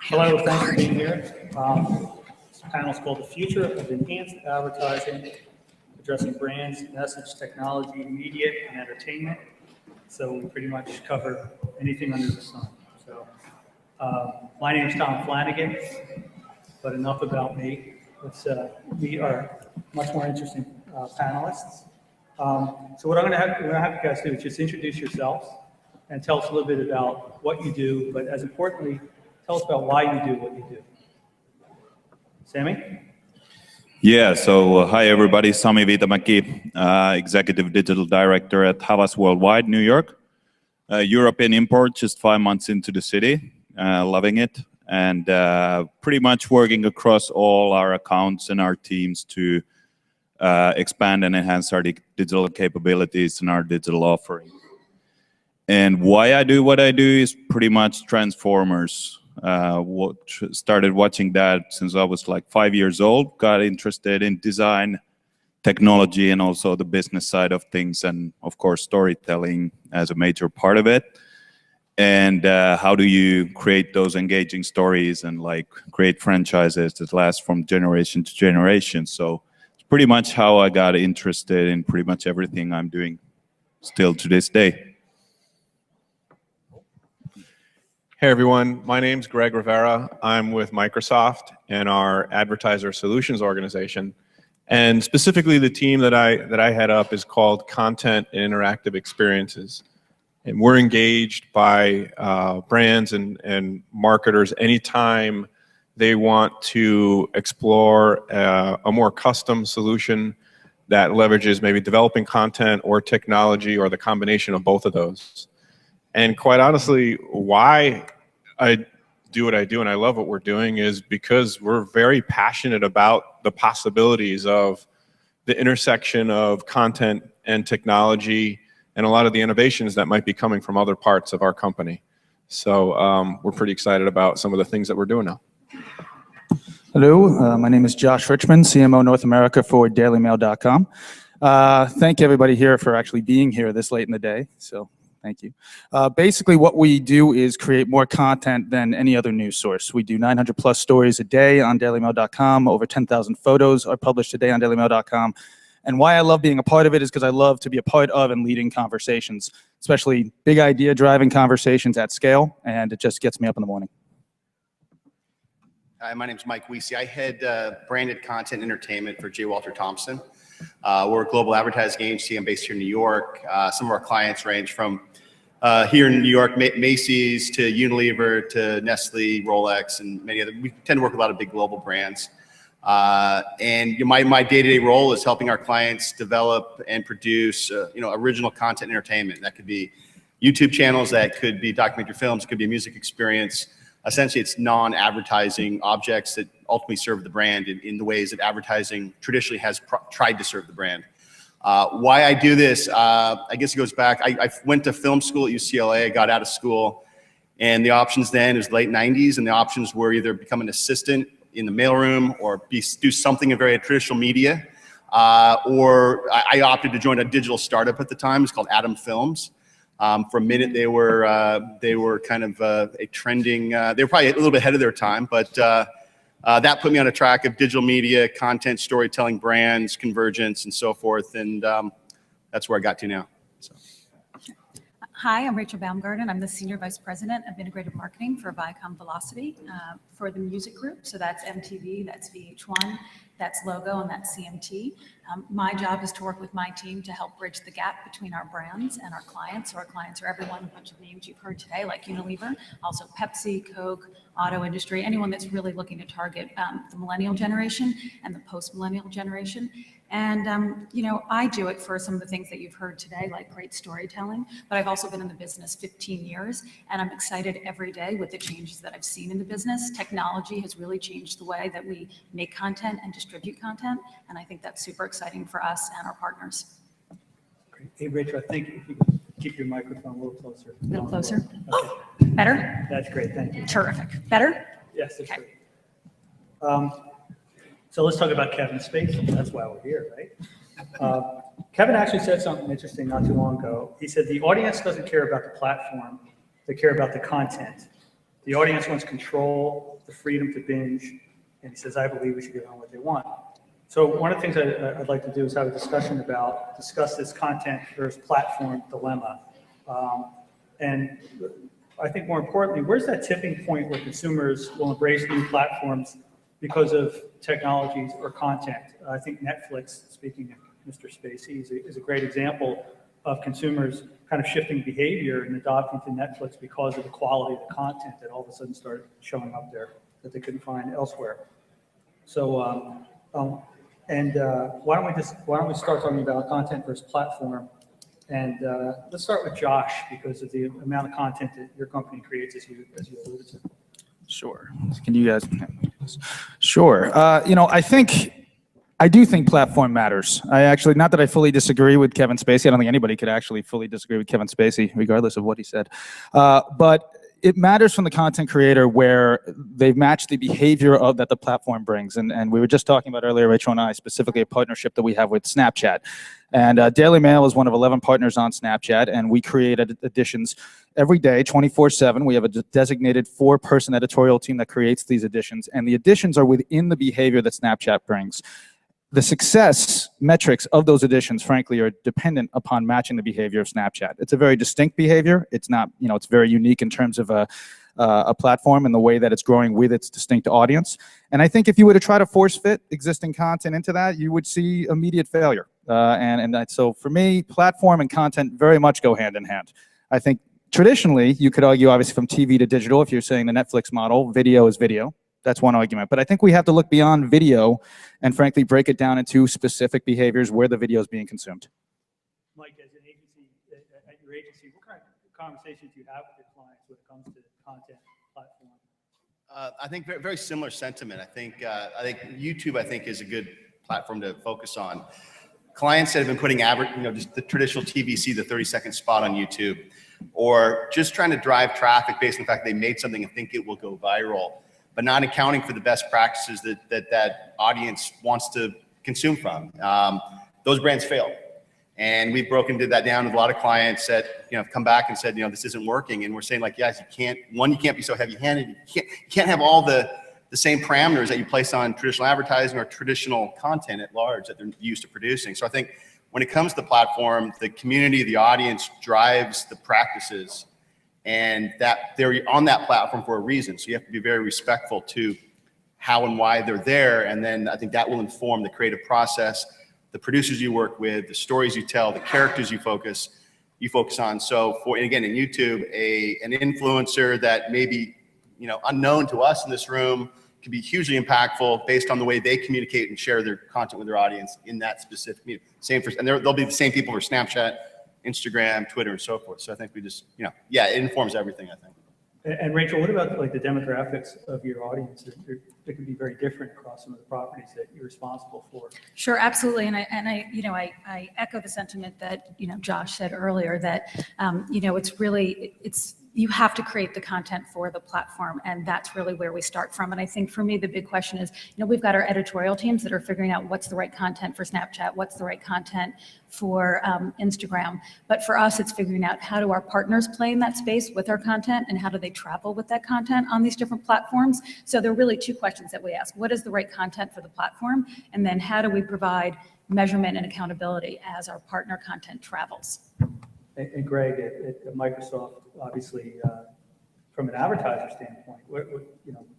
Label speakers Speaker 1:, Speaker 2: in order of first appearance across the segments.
Speaker 1: Hello, thanks for being here. This panel is called The Future of Enhanced Advertising, addressing brands, message, technology, media, and entertainment. So we pretty much cover anything under the sun. So my name is Tom Flanagan, but enough about me. We are much more interesting panelists. So what I'm going to have you guys do is just introduce yourselves and tell us a little bit about what you do, but as importantly, tell us about why you do what you do. Sammy?
Speaker 2: Yeah, so hi everybody, Sami Aveda McGee, Executive Digital Director at Havas Worldwide, New York. European import, just 5 months into the city, loving it. And pretty much working across all our accounts and our teams to expand and enhance our digital capabilities and our digital offering. And why I do what I do is pretty much Transformers. Started watching that since I was like 5 years old, got interested in design, technology, and also the business side of things, and of course storytelling as a major part of it. And how do you create those engaging stories and like create franchises that last from generation to generation? So it's pretty much how I got interested in pretty much everything I'm doing still to this day.
Speaker 3: Hey everyone, my name's Greg Rivera. I'm with Microsoft and our Advertiser Solutions organization. And specifically the team that I head up is called Content and Interactive Experiences. And we're engaged by brands and marketers anytime they want to explore a more custom solution that leverages maybe developing content or technology or the combination of both of those. And quite honestly, why I do what I do and I love what we're doing is because we're very passionate about the possibilities of the intersection of content and technology and a lot of the innovations that might be coming from other parts of our company. So we're pretty excited about some of the things that we're doing now.
Speaker 4: Hello, my name is Josh Richman, CMO North America for dailymail.com. Thank everybody here for actually being here this late in the day. So thank you. Basically, what we do is create more content than any other news source. We do 900 plus stories a day on dailymail.com. Over 10,000 photos are published a day on dailymail.com. And why I love being a part of it is because I love to be a part of and leading conversations, especially big idea driving conversations at scale, and it just gets me up in the morning.
Speaker 5: Hi, my name is Mike Weesey. I head branded content entertainment for J. Walter Thompson. We're a global advertising agency. I'm based here in New York. Some of our clients range from here in New York, Macy's to Unilever to Nestle, Rolex, and many other. We tend to work with a lot of big global brands. And my day-to-day role is helping our clients develop and produce original content entertainment. That could be YouTube channels, that could be documentary films, it could be a music experience. Essentially, it's non-advertising objects that ultimately serve the brand in the ways that advertising traditionally has tried to serve the brand. Why I do this, I guess it goes back. I went to film school at UCLA. I got out of school, and the options then, it was late 90s, and the options were either become an assistant in the mailroom or do something in very traditional media, or I opted to join a digital startup at the time. It's called Atom Films. For a minute, they were kind of a trending. They were probably a little bit ahead of their time, but that put me on a track of digital media, content, storytelling, brands, convergence, and so forth. And that's where I got to now. So.
Speaker 6: Hi, I'm Rachel Baumgarten. I'm the Senior Vice President of Integrated Marketing for Viacom Velocity for the music group. So that's MTV, that's VH1, that's Logo, and that's CMT. My job is to work with my team to help bridge the gap between our brands and our clients. So our clients are everyone, a bunch of names you've heard today, like Unilever, also Pepsi, Coke, auto industry, anyone that's really looking to target the millennial generation and the post-millennial generation. And, I do it for some of the things that you've heard today, like great storytelling, but I've also been in the business 15 years, and I'm excited every day with the changes that I've seen in the business. Technology has really changed the way that we make content and distribute content, and I think that's super exciting for us and our partners.
Speaker 1: Great. Hey, Rachel, I think if you could keep your microphone a little closer.
Speaker 6: A little closer?
Speaker 1: Okay.
Speaker 6: Better?
Speaker 1: That's great, thank you.
Speaker 6: Terrific. Better?
Speaker 1: Yes, that's
Speaker 6: Okay.
Speaker 1: great. So let's talk about Kevin Spacey. That's why we're here, right? Kevin actually said something interesting not too long ago. He said the audience doesn't care about the platform, they care about the content. The audience wants control, the freedom to binge, and he says, I believe we should give them what they want. So one of the things I'd like to do is have a discussion discuss this content versus platform dilemma. And I think more importantly, where's that tipping point where consumers will embrace new platforms because of technologies or content? I think Netflix, speaking of Mr. Spacey, is a great example of consumers kind of shifting behavior and adopting to Netflix because of the quality of the content that all of a sudden started showing up there that they couldn't find elsewhere. So, why don't we start talking about content versus platform? And let's start with Josh because of the amount of content that your company creates, as you alluded to.
Speaker 4: Sure. Can you guys? Sure. I do think platform matters. I actually, not that I fully disagree with Kevin Spacey. I don't think anybody could actually fully disagree with Kevin Spacey, regardless of what he said. But it matters from the content creator where they've matched the behavior that the platform brings. And we were just talking about earlier, Rachel and I, specifically a partnership that we have with Snapchat. And Daily Mail is one of 11 partners on Snapchat, and we create editions every day, 24/7. We have a designated 4-person editorial team that creates these editions, and the editions are within the behavior that Snapchat brings. The success metrics of those editions, frankly, are dependent upon matching the behavior of Snapchat. It's a very distinct behavior. It's not, it's very unique in terms of a platform and the way that it's growing with its distinct audience. And I think if you were to try to force fit existing content into that, you would see immediate failure. So for me, platform and content very much go hand in hand. I think traditionally, you could argue obviously from TV to digital, if you're saying the Netflix model, video is video. That's one argument. But I think we have to look beyond video and frankly break it down into specific behaviors where the video is being consumed.
Speaker 1: Mike, as an agency, at your agency, what kind of conversations do you have with your clients when it comes to content platform?
Speaker 5: I think very similar sentiment. I think YouTube, is a good platform to focus on. Clients that have been putting just the traditional TVC, the 30-second spot on YouTube, or just trying to drive traffic based on the fact they made something and think it will go viral, but not accounting for the best practices that audience wants to consume from. Those brands fail. And we've did that down with a lot of clients that have come back and said, this isn't working. And we're saying yes, you can't be so heavy-handed. You can't have all the same parameters that you place on traditional advertising or traditional content at large that they're used to producing. So I think when it comes to the platform, the community, the audience drives the practices, and that they're on that platform for a reason. So you have to be very respectful to how and why they're there. And then I think that will inform the creative process, the producers you work with, the stories you tell, the characters you focus on. So again, in YouTube, an influencer that may be unknown to us in this room can be hugely impactful based on the way they communicate and share their content with their audience in that specific, and they'll be the same people for Snapchat, Instagram, Twitter, and so forth. So I think we just, it informs everything, I think.
Speaker 1: And Rachel, what about the demographics of your audience? It can be very different across some of the properties that you're responsible for.
Speaker 6: Sure, absolutely, and I echo the sentiment that Josh said earlier that it's you have to create the content for the platform, and that's really where we start from. And I think for me, the big question is, we've got our editorial teams that are figuring out what's the right content for Snapchat, what's the right content for Instagram. But for us, it's figuring out how do our partners play in that space with our content, and how do they travel with that content on these different platforms. So there are really two questions that we ask. What is the right content for the platform? And then how do we provide measurement and accountability as our partner content travels?
Speaker 1: And Greg, at Microsoft, obviously, from an advertiser standpoint,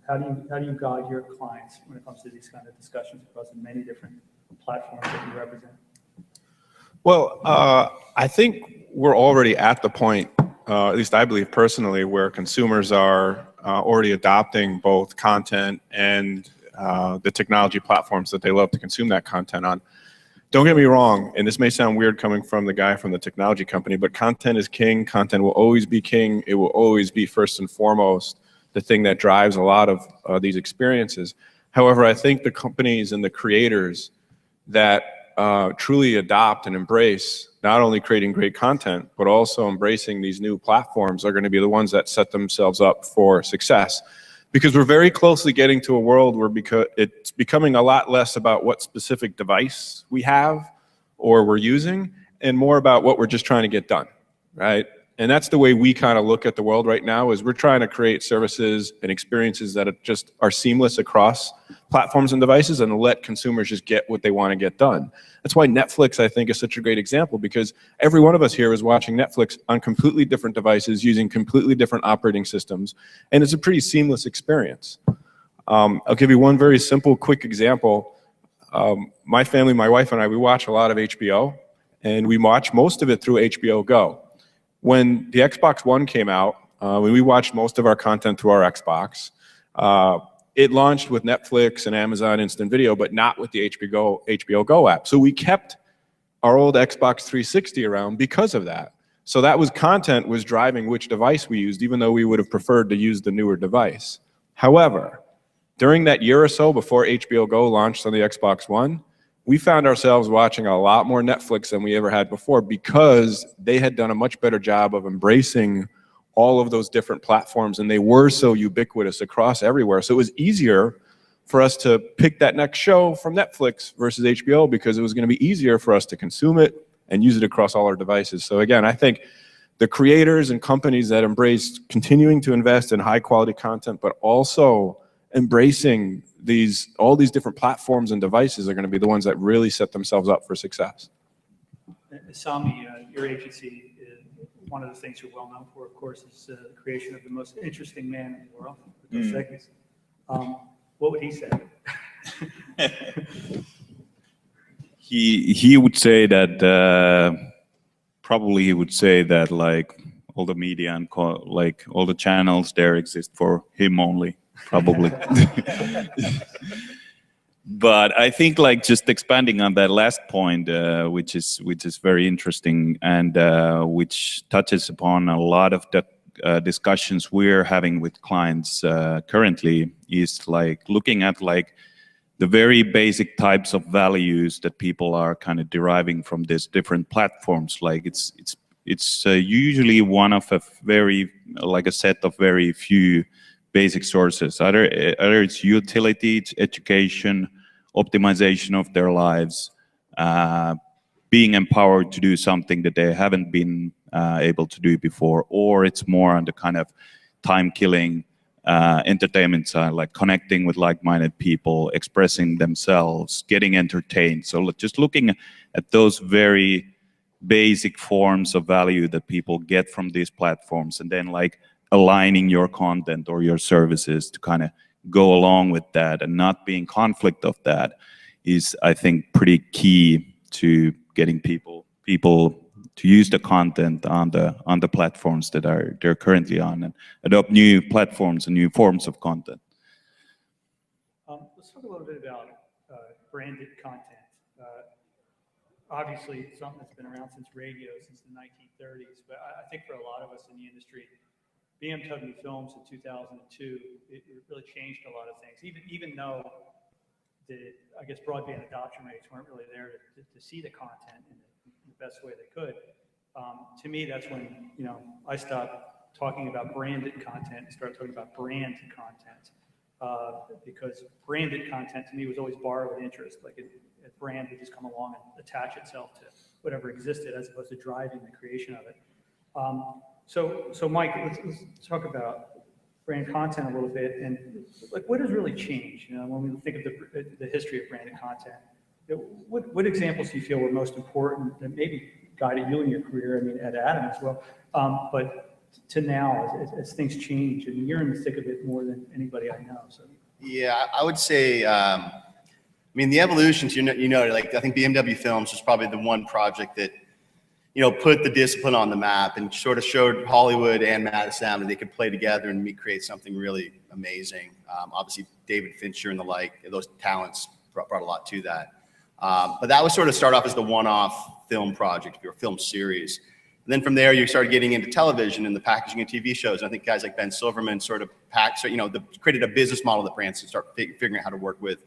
Speaker 1: how do you guide your clients when it comes to these kind of discussions across the many different platforms that you represent?
Speaker 3: Well, I think we're already at the point, at least I believe personally, where consumers are already adopting both content and the technology platforms that they love to consume that content on. Don't get me wrong, and this may sound weird coming from the guy from the technology company, but content is king. Content will always be king. It will always be first and foremost the thing that drives a lot of these experiences. However, I think the companies and the creators that truly adopt and embrace not only creating great content, but also embracing these new platforms are going to be the ones that set themselves up for success. Because we're very closely getting to a world where it's becoming a lot less about what specific device we have or we're using, and more about what we're just trying to get done, right? And that's the way we kind of look at the world right now, is we're trying to create services and experiences that are seamless across platforms and devices and let consumers just get what they want to get done. That's why Netflix, I think, is such a great example, because every one of us here is watching Netflix on completely different devices using completely different operating systems, and it's a pretty seamless experience. I'll give you one very simple, quick example. My family, my wife and I, we watch a lot of HBO, and we watch most of it through HBO Go. When the Xbox One came out, when we watched most of our content through our Xbox, it launched with Netflix and Amazon Instant Video, but not with the HBO Go app. So we kept our old Xbox 360 around because of that. So that was content was driving which device we used, even though we would have preferred to use the newer device. However, during that year or so before HBO Go launched on the Xbox One, we found ourselves watching a lot more Netflix than we ever had before, because they had done a much better job of embracing all of those different platforms, and they were so ubiquitous across everywhere. So it was easier for us to pick that next show from Netflix versus HBO, because it was going to be easier for us to consume it and use it across all our devices. So again, I think the creators and companies that embrace continuing to invest in high quality content, but also embracing all these different platforms and devices, are going to be the ones that really set themselves up for success.
Speaker 1: Sami, your agency, one of the things you're well known for, of course, is the creation of the most interesting man in the world, Dos Equis. What would he say?
Speaker 2: He would say that probably he would say that like all the media and like all the channels there exist for him only, probably. But I think like just expanding on that last point, which is very interesting, and which touches upon a lot of the discussions we're having with clients currently, is like looking at like the very basic types of values that people are kind of deriving from these different platforms. Like it's usually one of a very, like a set of very few basic sources. Either it's utility, it's education, optimization of their lives, being empowered to do something that they haven't been able to do before, or it's more on the kind of time-killing entertainment side, like connecting with like-minded people, expressing themselves, getting entertained. So just looking at those very basic forms of value that people get from these platforms, and then like aligning your content or your services to kind of go along with that and not be in conflict of that, is, I think, pretty key to getting people to use the content on the platforms that they're currently on, and adopt new platforms and new forms of content.
Speaker 1: Let's talk a little bit about branded content. Obviously, it's something that's been around since radio, since the 1930s, but I think for a lot of us in the industry, BMW films in 2002, it really changed a lot of things. Even though I guess broadband adoption rates weren't really there to see the content in the best way they could. To me, that's when I stopped talking about branded content and started talking about brand content, because branded content to me was always borrowed interest. Like a brand would just come along and attach itself to whatever existed, as opposed to driving the creation of it. So Mike, let's talk about brand content a little bit, and like what has really changed? When we think of the history of branded content, what examples do you feel were most important that maybe guided you in your career? I mean, at Adam as well, but to now as things change, and you're in the thick of it more than anybody I know. So
Speaker 5: yeah, I would say, I mean, the evolutions. Like I think BMW Films was probably the one project that put the discipline on the map and sort of showed Hollywood and Madison that they could play together and create something really amazing. Obviously, David Fincher and the like, those talents brought a lot to that. But that was sort of start off as the one-off film project, or film series. And then from there, you started getting into television and the packaging of TV shows. And I think guys like Ben Silverman sort of created a business model that brands start figuring out how to work with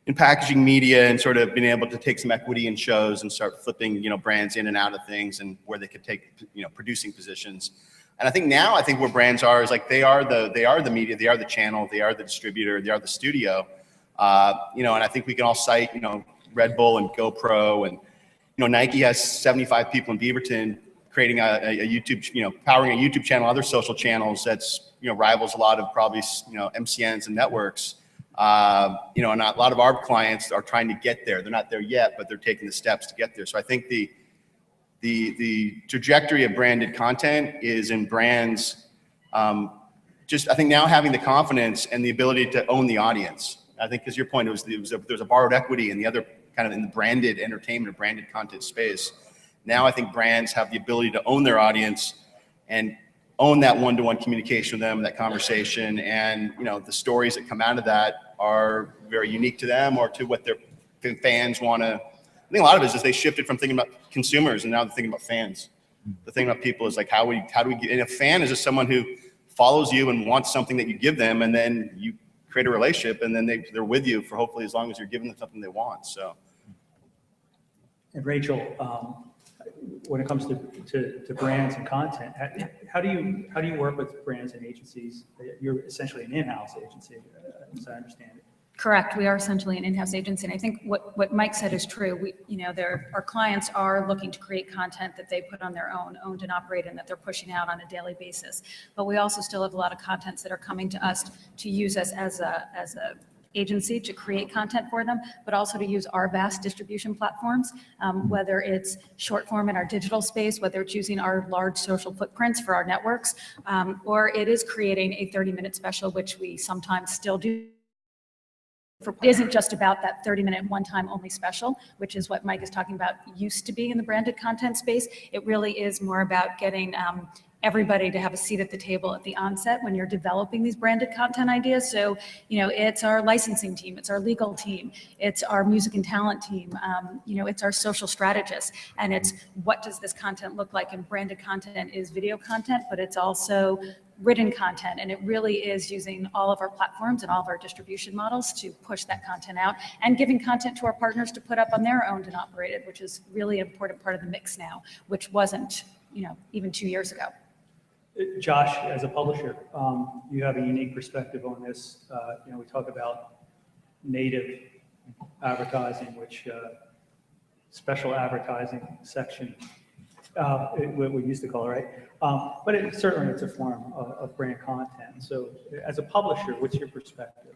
Speaker 5: in packaging media, and sort of being able to take some equity in shows and start flipping, brands in and out of things, and where they could take, producing positions. And I think now, where brands are is like they are the media, they are the channel, they are the distributor, they are the studio. And I think we can all cite, Red Bull and GoPro and Nike has 75 people in Beaverton creating a YouTube, powering a YouTube channel, other social channels that's, rivals a lot of probably, MCNs and networks. And a lot of our clients are trying to get there. They're not there yet, but they're taking the steps to get there. So I think the trajectory of branded content is in brands, I think now having the confidence and the ability to own the audience. I think, because your point, there's a borrowed equity in the other kind of in the branded entertainment or branded content space. Now I think brands have the ability to own their audience and own that one-to-one communication with them, that conversation, and the stories that come out of that are very unique to them or to what their fans want to. I think a lot of it is just they shifted from thinking about consumers and now they're thinking about fans. The thing about people is like how do we get, and a fan is just someone who follows you and wants something that you give them, and then you create a relationship, and then they're with you for hopefully as long as you're giving them something they want. So.
Speaker 1: And Rachel, when it comes to brands and content, how do you work with brands and agencies? You're essentially an in-house agency, as I understand it.
Speaker 6: Correct. We are essentially an in-house agency, and I think what Mike said is true. Our clients are looking to create content that they put on their own, owned and operated, and that they're pushing out on a daily basis. But we also still have a lot of contents that are coming to us to use us as a agency to create content for them, but also to use our vast distribution platforms, whether it's short form in our digital space, whether it's using our large social footprints for our networks, or it is creating a 30-minute special, which we sometimes still do. It isn't just about that 30-minute one-time only special, which is what Mike is talking about used to be in the branded content space. It really is more about getting everybody to have a seat at the table at the onset when you're developing these branded content ideas. So, it's our licensing team, it's our legal team, it's our music and talent team, it's our social strategists, and it's what does this content look like? And branded content is video content, but it's also written content, and it really is using all of our platforms and all of our distribution models to push that content out, and giving content to our partners to put up on their owned and operated, which is really an important part of the mix now, which wasn't, even 2 years ago.
Speaker 1: Josh, as a publisher, you have a unique perspective on this. We talk about native advertising, which special advertising section, what we used to call it, right? But certainly it's a form of brand content. So as a publisher, what's your perspective?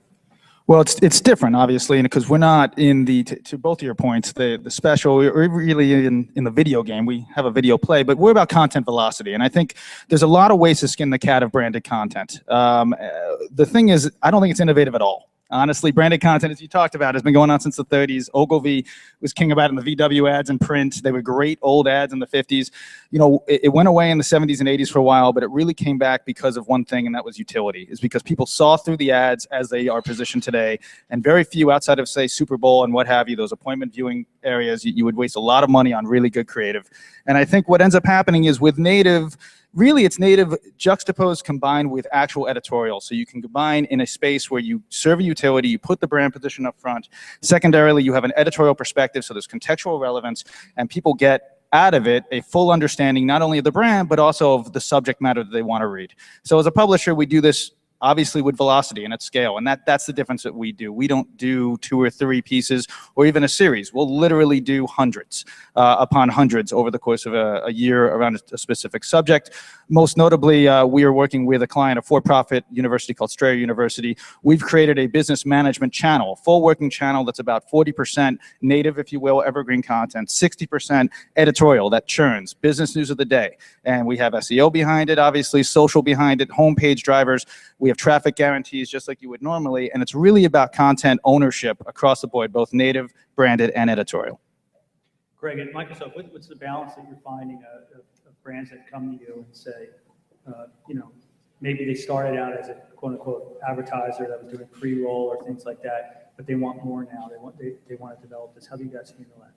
Speaker 4: Well, it's different, obviously, because we're not in to both of your points, the special, we're really in the video game. We have a video play, but we're about content velocity. And I think there's a lot of ways to skin the cat of branded content. The thing is, I don't think it's innovative at all. Honestly, branded content, as you talked about, has been going on since the 30s. Ogilvy was king about it in the VW ads in print. They were great old ads in the 50s. It went away in the 70s and 80s for a while, but it really came back because of one thing, and that was utility. It's because people saw through the ads as they are positioned today, and very few outside of, say, Super Bowl and what have you, those appointment viewing areas, you would waste a lot of money on really good creative. And I think what ends up happening is with native, really, it's native juxtaposed combined with actual editorial. So you can combine in a space where you serve a utility, you put the brand position up front. Secondarily, you have an editorial perspective, so there's contextual relevance, and people get out of it a full understanding not only of the brand, but also of the subject matter that they want to read. So as a publisher, we do this obviously with velocity and at scale, and that's the difference that we do. We don't do 2 or 3 pieces or even a series. We'll literally do hundreds upon hundreds over the course of a year around a specific subject. Most notably, we are working with a client, a for-profit university called Strayer University. We've created a business management channel, full working channel that's about 40% native, if you will, evergreen content, 60% editorial that churns, business news of the day. And we have SEO behind it, obviously, social behind it, homepage drivers. We have traffic guarantees just like you would normally, and it's really about content ownership across the board, both native, branded, and editorial.
Speaker 1: Greg, at Microsoft, what's the balance that you're finding of brands that come to you and say, maybe they started out as a quote-unquote advertiser that was doing pre-roll or things like that, but they want more now. They want to develop this. How do you guys handle that?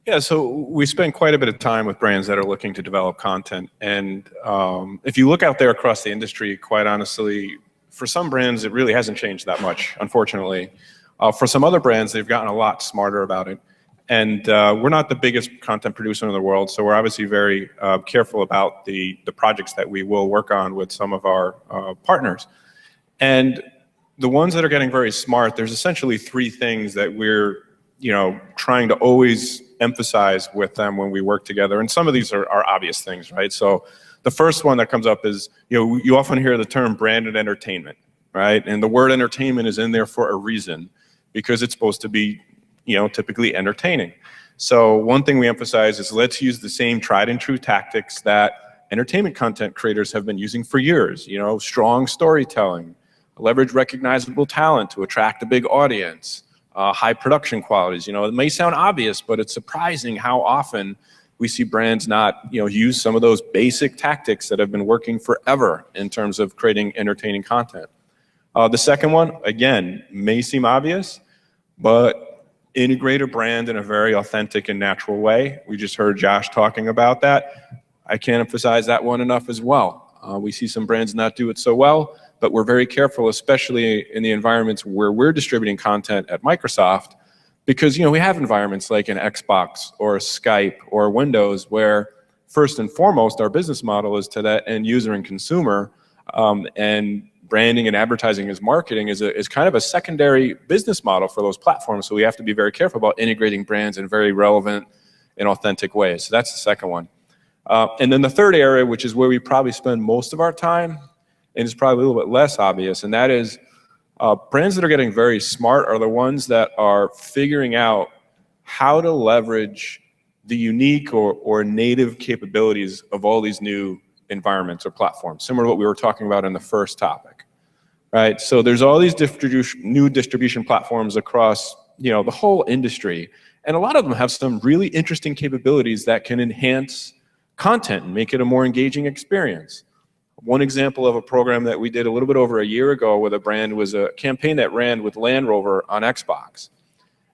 Speaker 3: Yeah, so we spend quite a bit of time with brands that are looking to develop content. And if you look out there across the industry, quite honestly, for some brands, it really hasn't changed that much, unfortunately. For some other brands, they've gotten a lot smarter about it. And we're not the biggest content producer in the world, so we're obviously very careful about the projects that we will work on with some of our partners. And the ones that are getting very smart, there's essentially 3 things that we're trying to always emphasize with them when we work together. And some of these are obvious things, right? So the first one that comes up is, you often hear the term branded entertainment, right? And the word entertainment is in there for a reason, because it's supposed to be, typically entertaining. So one thing we emphasize is let's use the same tried and true tactics that entertainment content creators have been using for years, strong storytelling, leverage recognizable talent to attract a big audience, high production qualities. It may sound obvious, but it's surprising how often we see brands not, use some of those basic tactics that have been working forever in terms of creating entertaining content. The second one, again, may seem obvious, but integrate a brand in a very authentic and natural way. We just heard Josh talking about that. I can't emphasize that one enough as well. We see some brands not do it so well, but we're very careful, especially in the environments where we're distributing content at Microsoft, because we have environments like an Xbox or Skype or Windows where first and foremost our business model is to that end user and consumer, and branding and advertising as marketing is kind of a secondary business model for those platforms. So we have to be very careful about integrating brands in very relevant and authentic ways. So that's the second one. And then the third area, which is where we probably spend most of our time, and it's probably a little bit less obvious, and that is brands that are getting very smart are the ones that are figuring out how to leverage the unique or native capabilities of all these new environments or platforms, similar to what we were talking about in the first topic, right? So there's all these new distribution platforms across, the whole industry, and a lot of them have some really interesting capabilities that can enhance content and make it a more engaging experience. One example of a program that we did a little bit over a year ago with a brand was a campaign that ran with Land Rover on Xbox.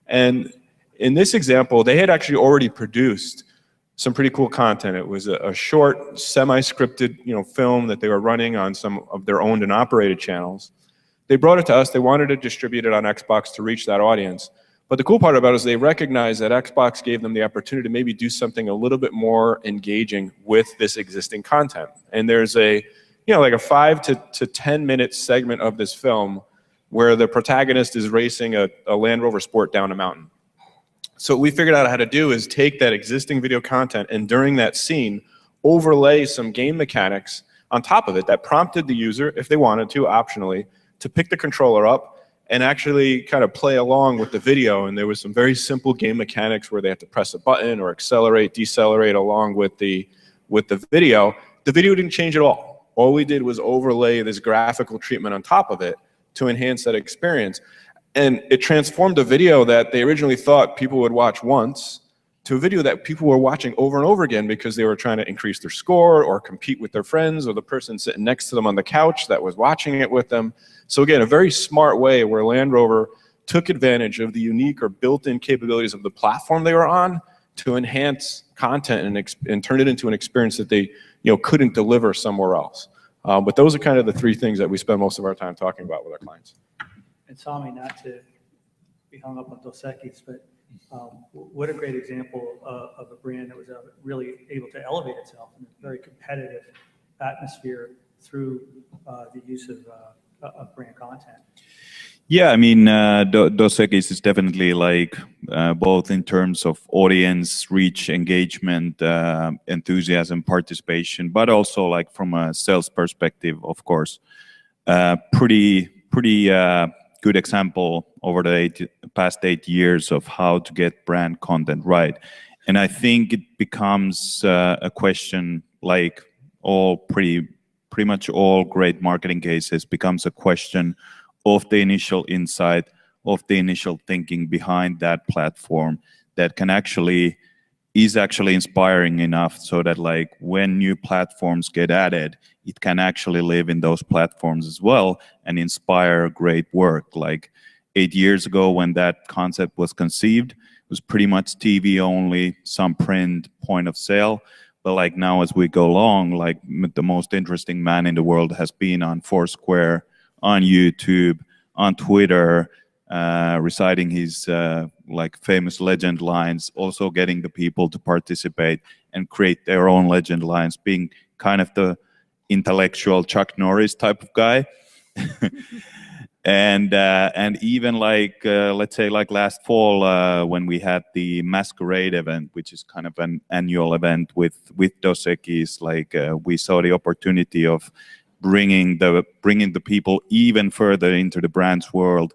Speaker 3: And in this example, they had actually already produced some pretty cool content. It was a short, semi-scripted, film that they were running on some of their owned and operated channels. They brought it to us. They wanted to distribute it on Xbox to reach that audience. But the cool part about it is they recognized that Xbox gave them the opportunity to maybe do something a little bit more engaging with this existing content. And there's like a 5 to 10 minute segment of this film where the protagonist is racing a Land Rover Sport down a mountain. So what we figured out how to do is take that existing video content and during that scene, overlay some game mechanics on top of it that prompted the user, if they wanted to, optionally, to pick the controller up and actually kind of play along with the video. And there was some very simple game mechanics where they had to press a button or accelerate, decelerate along with the video. The video didn't change at all. All we did was overlay this graphical treatment on top of it to enhance that experience. And it transformed a video that they originally thought people would watch once to a video that people were watching over and over again because they were trying to increase their score or compete with their friends or the person sitting next to them on the couch that was watching it with them. So again, a very smart way where Land Rover took advantage of the unique or built-in capabilities of the platform they were on to enhance content and turn it into an experience that they couldn't deliver somewhere else. But those are kind of the three things that we spend most of our time talking about with our clients.
Speaker 1: And Tommy, not to be hung up on Dos Equis, but what a great example of a brand that was really able to elevate itself in a very competitive atmosphere through the use of brand content.
Speaker 2: Yeah, I mean, Dos Equis is definitely like both in terms of audience reach, engagement, enthusiasm, participation, but also like from a sales perspective, of course, pretty good example over the past 8 years of how to get brand content right. And I think it becomes a question, like pretty much all great marketing cases, becomes a question of the initial insight, of the initial thinking behind that platform that is actually inspiring enough so that like when new platforms get added, it can actually live in those platforms as well and inspire great work. Like 8 years ago when that concept was conceived, it was pretty much TV only, some print, point of sale. But like now as we go along, like the most interesting man in the world has been on Foursquare, on YouTube, on Twitter, reciting his like famous legend lines, also getting the people to participate and create their own legend lines, being kind of the intellectual Chuck Norris type of guy. And even like let's say like last fall when we had the Masquerade event, which is kind of an annual event with Dos Equis, like we saw the opportunity of bringing the people even further into the brand's world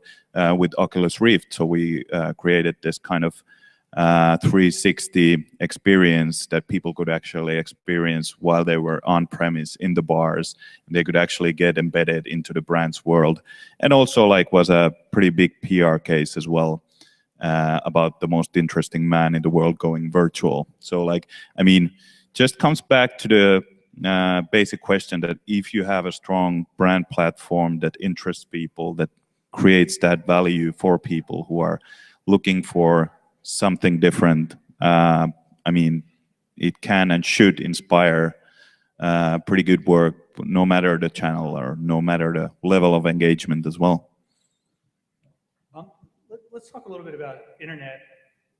Speaker 2: with Oculus Rift. So we created this kind of 360 experience that people could actually experience while they were on premise in the bars. They could actually get embedded into the brand's world, and also like was a pretty big PR case as well about the most interesting man in the world going virtual. So like, I mean, just comes back to the basic question that if you have a strong brand platform that interests people, that creates that value for people who are looking for something different, I mean, it can and should inspire pretty good work, no matter the channel or no matter the level of engagement as well.
Speaker 1: Let's talk a little bit about internet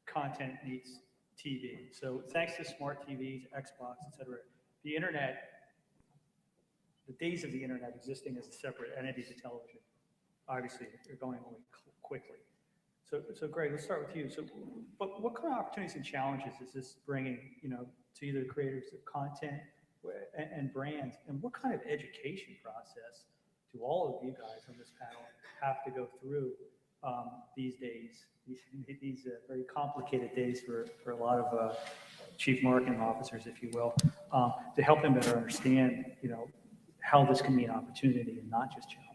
Speaker 1: content meets TV. So thanks to smart TVs, Xbox, etc., the internet, the days of the internet existing as a separate entity to television, obviously they're going only quickly. So Greg, let's start with you. So, but what kind of opportunities and challenges is this bringing, you know, to either creators of content and brands, and what kind of education process do all of you guys on this panel have to go through these days, these very complicated days for a lot of chief marketing officers, if you will, to help them better understand, you know, how this can be an opportunity and not just challenge?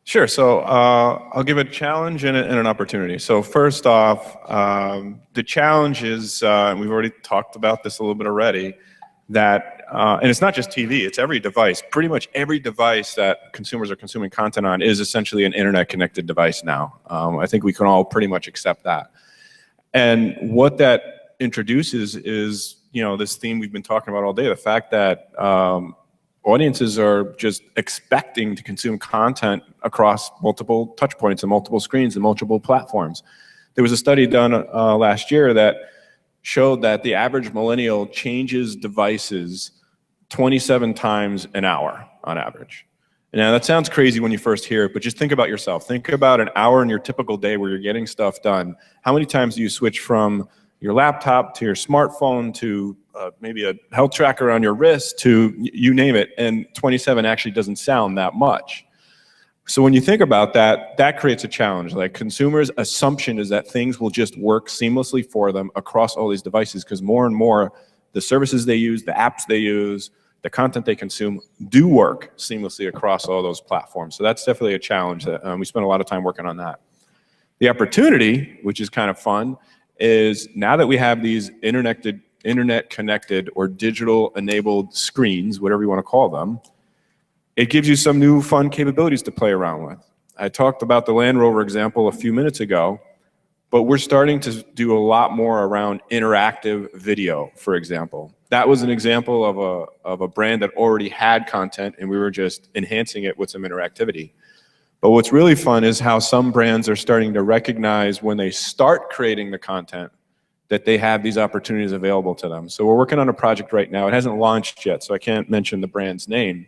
Speaker 3: Sure. So I'll give a challenge and an opportunity. So first off, the challenge is, we've already talked about this a little bit already, that, and it's not just TV, it's every device. Pretty much every device that consumers are consuming content on is essentially an internet-connected device now. I think we can all pretty much accept that. And what that introduces is, you know, this theme we've been talking about all day, the fact that audiences are just expecting to consume content across multiple touch points and multiple screens and multiple platforms. There was a study done last year that showed that the average millennial changes devices 27 times an hour on average. Now that sounds crazy when you first hear it, but just think about yourself. Think about an hour in your typical day where you're getting stuff done. How many times do you switch from your laptop to your smartphone to maybe a health tracker on your wrist to you name it, and 27 actually doesn't sound that much. So when you think about that, that creates a challenge. Like, consumers' assumption is that things will just work seamlessly for them across all these devices, because more and more the services they use, the apps they use, the content they consume do work seamlessly across all those platforms. So that's definitely a challenge that we spend a lot of time working on that. The opportunity, which is kind of fun, is now that we have these internet-connected or digital-enabled screens, whatever you want to call them, it gives you some new fun capabilities to play around with. I talked about the Land Rover example a few minutes ago, but we're starting to do a lot more around interactive video, for example. That was an example of a brand that already had content, and we were just enhancing it with some interactivity. But what's really fun is how some brands are starting to recognize when they start creating the content that they have these opportunities available to them. So we're working on a project right now. It hasn't launched yet, so I can't mention the brand's name.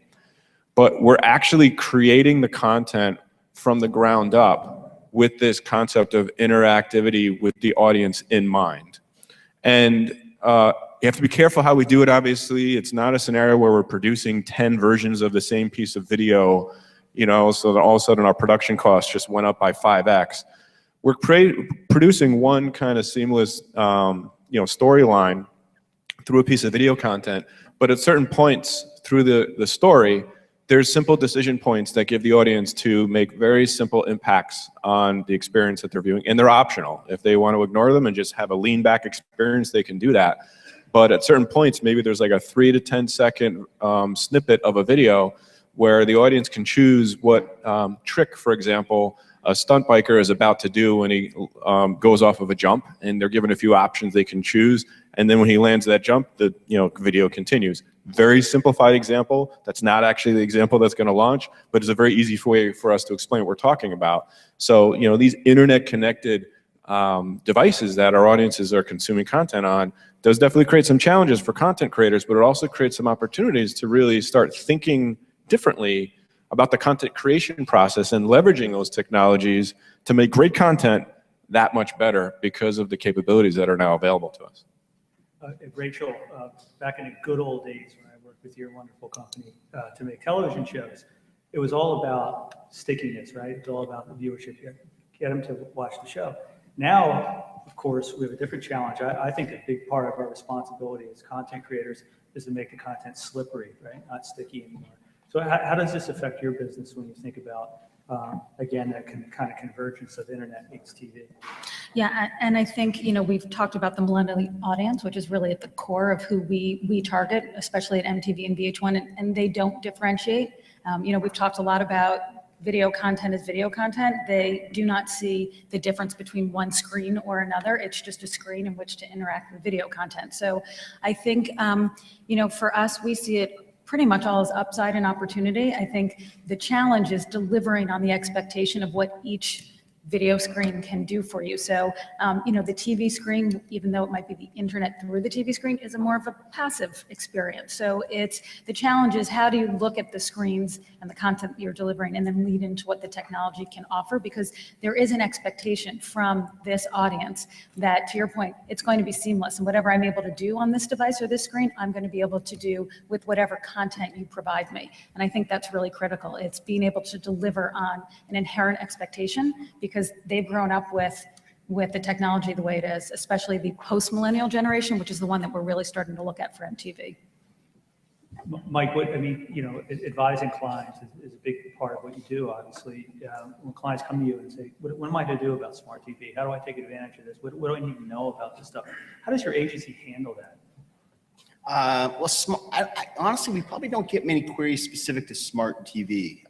Speaker 3: But we're actually creating the content from the ground up with this concept of interactivity with the audience in mind. And you have to be careful how we do it, obviously. It's not a scenario where we're producing 10 versions of the same piece of video, you know, so that all of a sudden our production costs just went up by 5x. We're producing one kind of seamless, you know, storyline through a piece of video content, but at certain points through the story, there's simple decision points that give the audience to make very simple impacts on the experience that they're viewing, and they're optional. If they want to ignore them and just have a lean back experience, they can do that. But at certain points, maybe there's like a 3 to 10 second snippet of a video where the audience can choose what trick, for example, a stunt biker is about to do when he goes off of a jump, and they're given a few options they can choose, and then when he lands that jump, the video continues. Very simplified example. That's not actually the example that's going to launch, but it's a very easy way for us to explain what we're talking about. So, you know, these internet-connected devices that our audiences are consuming content on does definitely create some challenges for content creators, but it also creates some opportunities to really start thinking differently about the content creation process and leveraging those technologies to make great content that much better because of the capabilities that are now available to us.
Speaker 1: Rachel, back in the good old days when I worked with your wonderful company to make television shows, it was all about stickiness, right? It's all about the viewership. Get them to watch the show. Now, of course, we have a different challenge. I think a big part of our responsibility as content creators is to make the content slippery, right? Not sticky anymore. So how does this affect your business when you think about, again, that kind of convergence of internet meets TV?
Speaker 6: Yeah, and I think, we've talked about the millennial audience, which is really at the core of who we target, especially at MTV and VH1, and they don't differentiate. We've talked a lot about video content is video content. They do not see the difference between one screen or another. It's just a screen in which to interact with video content. So I think, for us, we see it pretty much all as upside and opportunity. I think the challenge is delivering on the expectation of what each video screen can do for you. So, the TV screen, even though it might be the internet through the TV screen, is a more of a passive experience. So the challenge is how do you look at the screens and the content that you're delivering and then lead into what the technology can offer? Because there is an expectation from this audience that, to your point, it's going to be seamless. And whatever I'm able to do on this device or this screen, I'm going to be able to do with whatever content you provide me. And I think that's really critical. It's being able to deliver on an inherent expectation, because they've grown up with the technology the way it is, especially the post-millennial generation, which is the one that we're really starting to look at for MTV.
Speaker 1: Mike, advising clients is a big part of what you do, obviously. When clients come to you and say, what am I to do about smart TV? How do I take advantage of this? What do I need to know about this stuff? How does your agency handle that?
Speaker 5: Honestly, we probably don't get many queries specific to smart TV.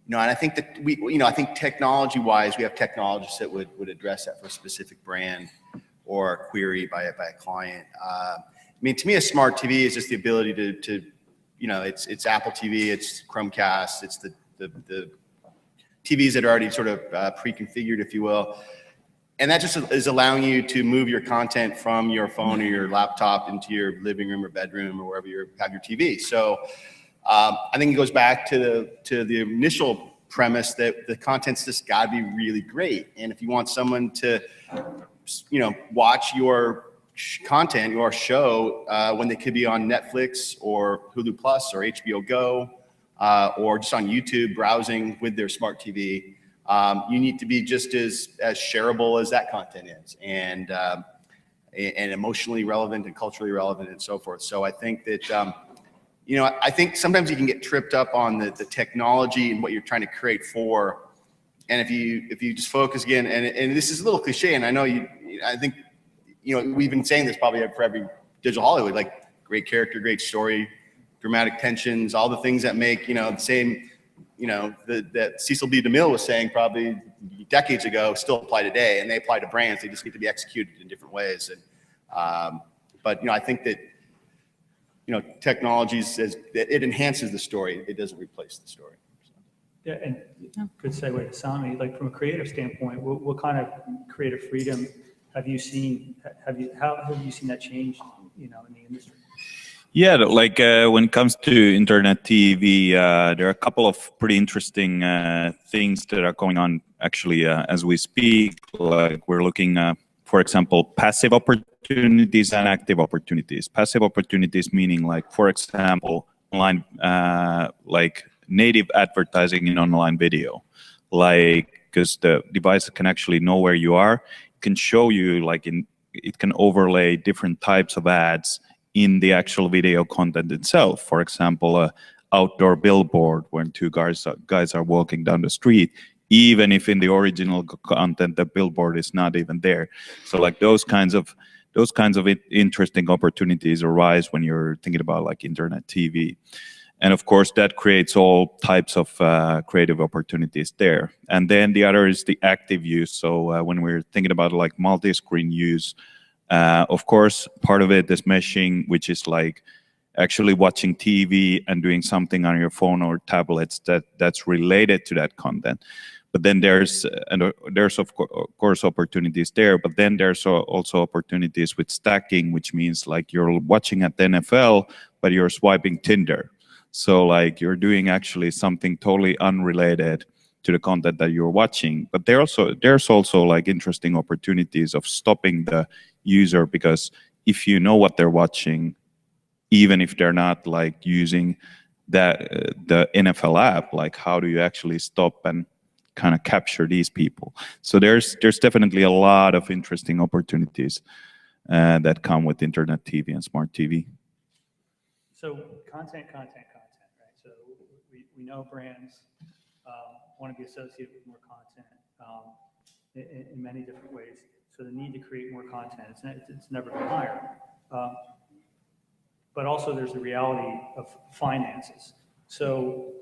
Speaker 5: And I think that I think technology-wise, we have technologists that would address that for a specific brand or a query by a client. To me, a smart TV is just the ability to it's Apple TV, it's Chromecast, it's the TVs that are already sort of pre-configured, if you will. And that just is allowing you to move your content from your phone or your laptop into your living room or bedroom or wherever you have your TV. So I think it goes back to the initial premise that the content's just got to be really great. And if you want someone to, watch your content, your show, when they could be on Netflix or Hulu Plus or HBO Go, or just on YouTube browsing with their smart TV, you need to be just as shareable as that content is, and emotionally relevant and culturally relevant and so forth. So I think that. I think sometimes you can get tripped up on the technology and what you're trying to create for, and if you just focus again, and this is a little cliche, and I know I think we've been saying this probably for every digital Hollywood, like great character, great story, dramatic tensions, all the things that make the same, that Cecil B. DeMille was saying probably decades ago still apply today, and they apply to brands. They just need to be executed in different ways, and but I think that. Technologies, it enhances the story. It doesn't replace the story. So.
Speaker 1: Yeah, and good segue to Sami. Like from a creative standpoint, what kind of creative freedom have you seen? How have you seen that change? In the industry.
Speaker 2: Yeah, when it comes to internet TV, there are a couple of pretty interesting things that are going on actually as we speak. Like we're looking, for example, passive opportunities and active opportunities. Passive opportunities meaning, like, for example, online, like native advertising in online video, because the device can actually know where you are. It can show you, it can overlay different types of ads in the actual video content itself. For example, a outdoor billboard when two guys are walking down the street, even if in the original content the billboard is not even there. So those kinds of interesting opportunities arise when you're thinking about internet TV. And of course that creates all types of creative opportunities there. And then the other is the active use. So when we're thinking about multi-screen use, of course part of it is meshing, which is actually watching TV and doing something on your phone or tablets that's related to that content. But then there's of course opportunities there. But then there's also opportunities with stacking, which means you're watching at the NFL, but you're swiping Tinder. So like you're doing actually something totally unrelated to the content that you're watching. But there's also like interesting opportunities of stopping the user, because if you know what they're watching, even if they're not like using the NFL app, like how do you actually stop and kind of capture these people? So there's definitely a lot of interesting opportunities that come with internet TV and smart TV.
Speaker 1: So content, right? So we know brands want to be associated with more content in many different ways. So the need to create more content, it's never been higher. But also there's the reality of finances. So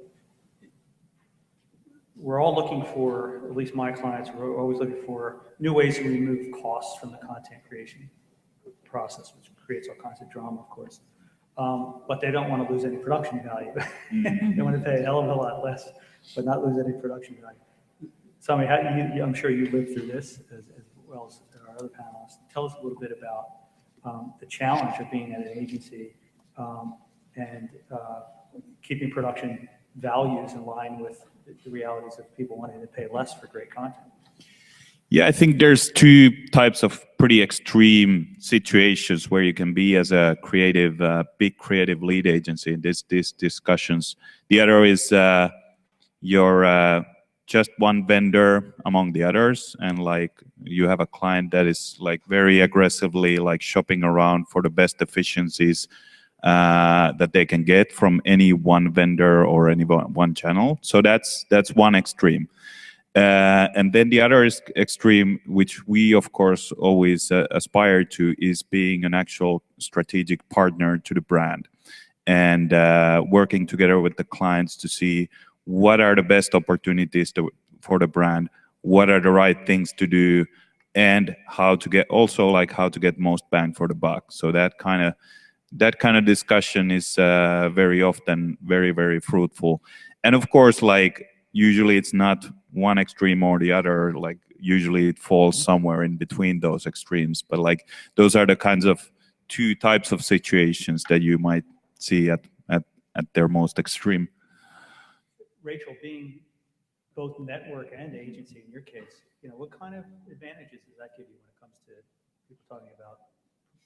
Speaker 1: we're all looking for, at least my clients, we're always looking for new ways to remove costs from the content creation process, which creates all kinds of drama, of course. But they don't want to lose any production value. They want to pay a hell of a lot less, but not lose any production value. Sami, I'm sure you lived through this as well as our other panelists. Tell us a little bit about the challenge of being at an agency and keeping production values in line with the realities of people wanting to pay less for great content.
Speaker 2: Yeah, I think there's two types of pretty extreme situations where you can be as a creative, big creative lead agency in these discussions. The other is you're just one vendor among the others, and like you have a client that is like very aggressively like shopping around for the best efficiencies that they can get from any one vendor or any one channel. So that's one extreme. And then the other extreme, which we of course always aspire to, is being an actual strategic partner to the brand and working together with the clients to see what are the best opportunities for the brand, what are the right things to do, and how to get most bang for the buck. So that kind of discussion is very often very, very fruitful. And of course, like usually it's not one extreme or the other, like usually it falls somewhere in between those extremes. But like those are the kinds of two types of situations that you might see at their most extreme.
Speaker 1: Rachel, being both network and agency in your case, what kind of advantages does that give you when it comes to people talking about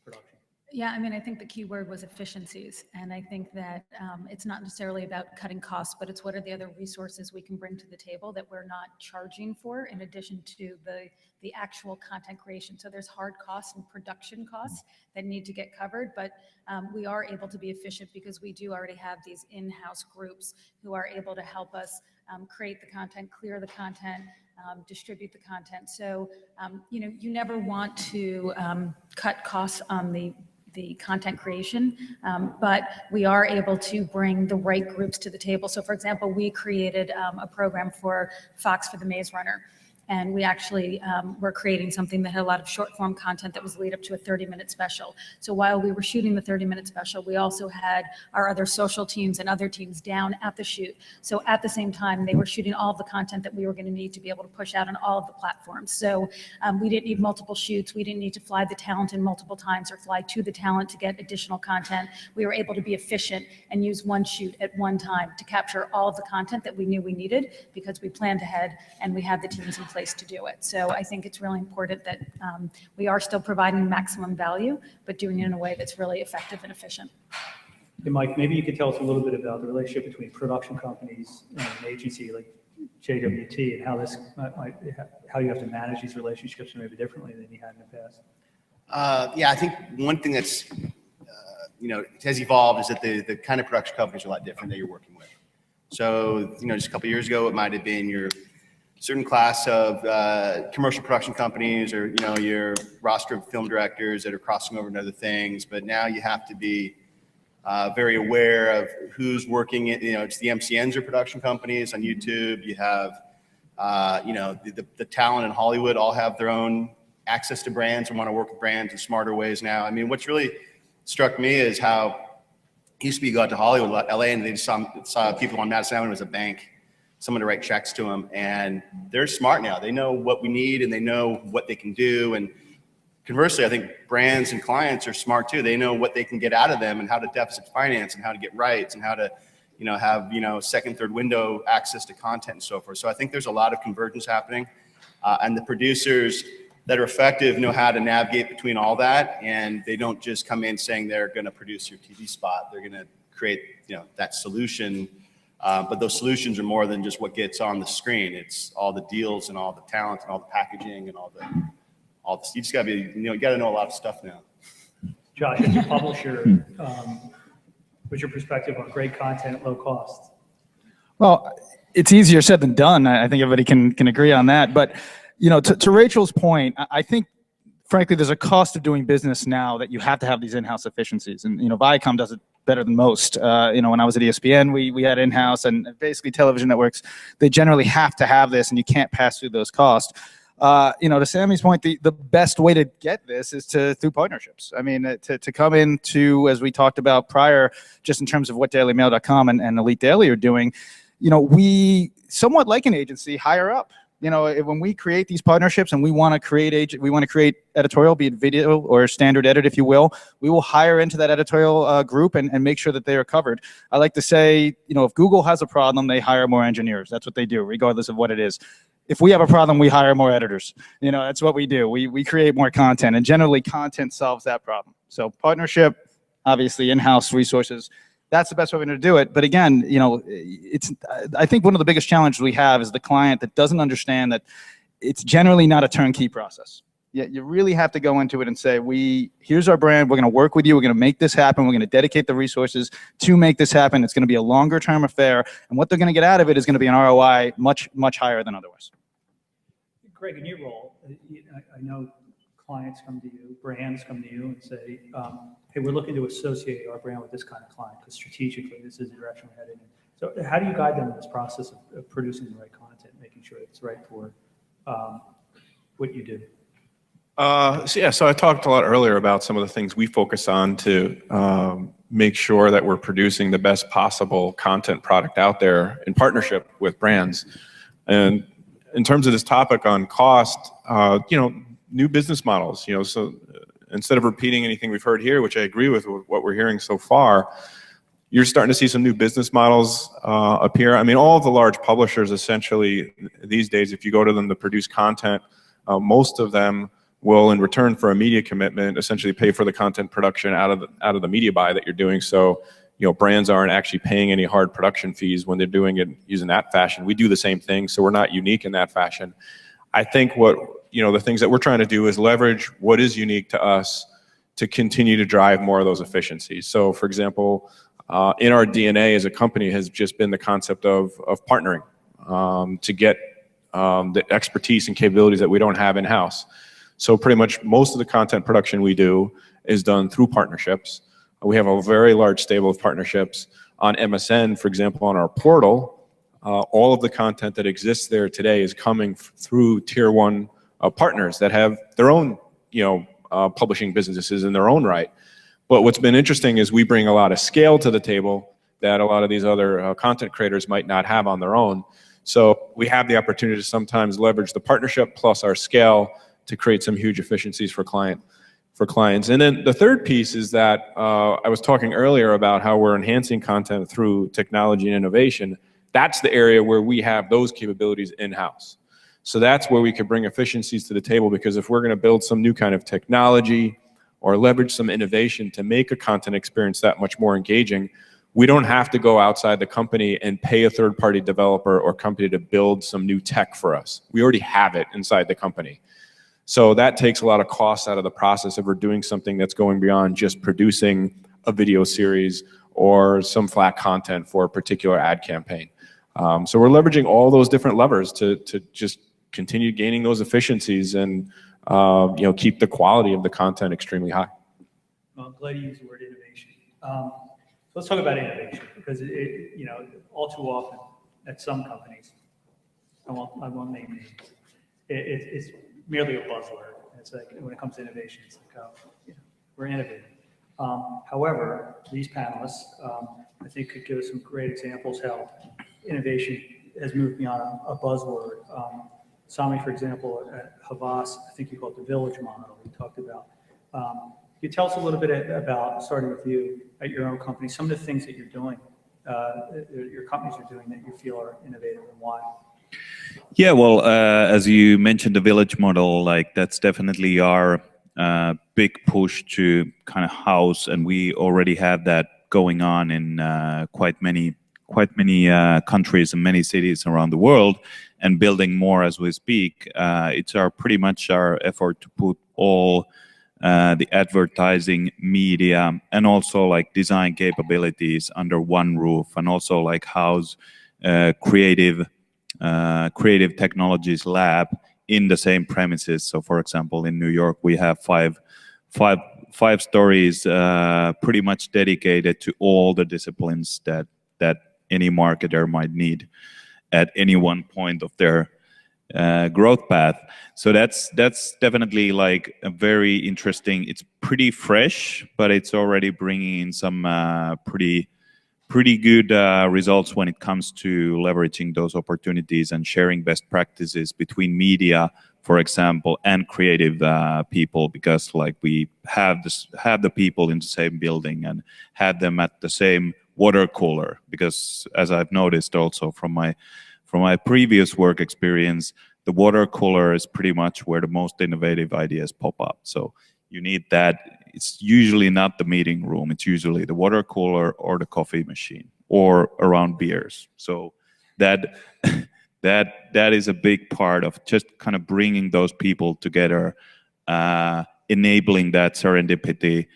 Speaker 1: production?
Speaker 6: Yeah, I mean, I think the key word was efficiencies. And I think that it's not necessarily about cutting costs, but it's what are the other resources we can bring to the table that we're not charging for in addition to the actual content creation. So there's hard costs and production costs that need to get covered, but we are able to be efficient because we do already have these in-house groups who are able to help us create the content, clear the content, distribute the content. So, you never want to cut costs on the content creation, but we are able to bring the right groups to the table. So for example, we created a program for Fox for the Maze Runner. And we actually were creating something that had a lot of short form content that was lead up to a 30-minute special. So while we were shooting the 30-minute special, we also had our other social teams and other teams down at the shoot. So at the same time, they were shooting all of the content that we were going to need to be able to push out on all of the platforms. So we didn't need multiple shoots. We didn't need to fly the talent in multiple times or fly to the talent to get additional content. We were able to be efficient and use one shoot at one time to capture all of the content that we knew we needed because we planned ahead and we had the teams in place to do it. So I think it's really important that we are still providing maximum value, but doing it in a way that's really effective and efficient.
Speaker 1: Hey, Mike, maybe you could tell us a little bit about the relationship between production companies and an agency like JWT and how you have to manage these relationships maybe differently than you had in the past.
Speaker 5: Yeah, I think one thing that's has evolved is that the kind of production companies are a lot different that you're working with. So just a couple of years ago, it might have been your certain class of commercial production companies or your roster of film directors that are crossing over into other things. But now you have to be very aware of who's working. It's the MCNs or production companies on YouTube. You have the talent in Hollywood all have their own access to brands and want to work with brands in smarter ways now. I mean, what's really struck me is how it used to be you go out to Hollywood, LA, and they just saw people on Madison Avenue as a bank, someone to write checks to them, and they're smart now. They know what we need and they know what they can do. And conversely, I think brands and clients are smart too. They know what they can get out of them and how to deficit finance and how to get rights and how to have, second, third window access to content and so forth. So I think there's a lot of convergence happening. And the producers that are effective know how to navigate between all that. And they don't just come in saying they're going to produce your TV spot. They're going to create, that solution. But those solutions are more than just what gets on the screen. It's all the deals and all the talent and all the packaging and all the you just got to be, you got to know a lot of stuff now.
Speaker 1: Josh, as a publisher, what's your perspective on great content at low cost?
Speaker 4: Well, it's easier said than done. I think everybody can agree on that. But, to Rachel's point, I think, frankly, there's a cost of doing business now that you have to have these in-house efficiencies. And, Viacom does it better than most. When I was at ESPN, we had in-house, and basically television networks, they generally have to have this, and you can't pass through those costs. To Sammy's point, the best way to get this is through partnerships. I mean, to come into, as we talked about prior, just in terms of what DailyMail.com and Elite Daily are doing, we somewhat like an agency higher up. When we create these partnerships and we want to create editorial, be it video or standard edit, if you will, we will hire into that editorial group and make sure that they are covered. I like to say, if Google has a problem, they hire more engineers. That's what they do, regardless of what it is. If we have a problem, we hire more editors. That's what we do. We create more content, and generally content solves that problem. So partnership, obviously in-house resources, that's the best way to do it. But again, I think one of the biggest challenges we have is the client that doesn't understand that it's generally not a turnkey process. You really have to go into it and say, here's our brand, we're going to work with you, we're going to make this happen, we're going to dedicate the resources to make this happen. It's going to be a longer term affair, and what they're going to get out of it is going to be an ROI much, much higher than otherwise.
Speaker 1: Greg, in your role, I know clients come to you, brands come to you and say, hey, we're looking to associate our brand with this kind of client because strategically this is the direction we're heading in. So how do you guide them in this process of producing the right content, making sure it's right for what you do?
Speaker 3: So I talked a lot earlier about some of the things we focus on to make sure that we're producing the best possible content product out there in partnership with brands. And in terms of this topic on cost, new business models, so instead of repeating anything we've heard here, which I agree with what we're hearing so far, you're starting to see some new business models appear. I mean, all of the large publishers essentially these days, if you go to them to produce content, most of them will, in return for a media commitment, essentially pay for the content production out of the media buy that you're doing. So, brands aren't actually paying any hard production fees when they're doing it using that fashion. We do the same thing, so we're not unique in that fashion. I think the things that we're trying to do is leverage what is unique to us to continue to drive more of those efficiencies. So, for example, in our DNA as a company has just been the concept of partnering to get the expertise and capabilities that we don't have in-house. So pretty much most of the content production we do is done through partnerships. We have a very large stable of partnerships on MSN, for example, on our portal. All of the content that exists there today is coming through tier one partners that have their own, publishing businesses in their own right. But what's been interesting is we bring a lot of scale to the table that a lot of these other content creators might not have on their own. So we have the opportunity to sometimes leverage the partnership plus our scale to create some huge efficiencies for clients. And then the third piece is that I was talking earlier about how we're enhancing content through technology and innovation. That's the area where we have those capabilities in-house. So that's where we could bring efficiencies to the table, because if we're going to build some new kind of technology or leverage some innovation to make a content experience that much more engaging, we don't have to go outside the company and pay a third-party developer or company to build some new tech for us. We already have it inside the company. So that takes a lot of costs out of the process if we're doing something that's going beyond just producing a video series or some flat content for a particular ad campaign. So we're leveraging all those different levers to just continue gaining those efficiencies and keep the quality of the content extremely high.
Speaker 1: Well, I'm glad you used the word innovation. So let's talk about innovation, because all too often at some companies, I won't name names, it's merely a buzzword. It's like when it comes to innovation, it's like, we're innovating. However, these panelists, I think, could give us some great examples how innovation has moved beyond a buzzword. Sami, for example, at Havas, I think you call it the village model we talked about. Can you tell us a little bit about, starting with you at your own company, some of the things that you're doing your companies are doing that you feel are innovative, and why?
Speaker 2: Yeah, well, as you mentioned, the village model, like that's definitely our big push to kind of house, and we already have that going on in quite many countries and many cities around the world, and building more as we speak. It's pretty much our effort to put all the advertising, media, and also like design capabilities under one roof, and also like house creative technologies lab in the same premises. So, for example, in New York, we have five stories pretty much dedicated to all the disciplines that any marketer might need at any one point of their growth path. So that's definitely like a very interesting. It's pretty fresh, but it's already bringing in some pretty good results when it comes to leveraging those opportunities and sharing best practices between media, for example, and creative people, because like we have the people in the same building and have them at the same water cooler, because as I've noticed also from my previous work experience, the water cooler is pretty much where the most innovative ideas pop up. So you need that. It's usually not the meeting room. It's usually the water cooler or the coffee machine or around beers. So that is a big part of just kind of bringing those people together, enabling that serendipity,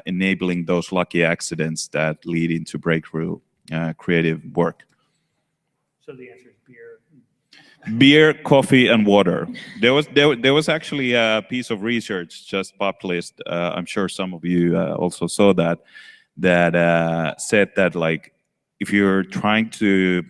Speaker 2: enabling those lucky accidents that lead into breakthrough creative work.
Speaker 1: So the answer is beer.
Speaker 2: Beer, coffee, and water. There was actually a piece of research just published. I'm sure some of you also saw that said that like if you're trying to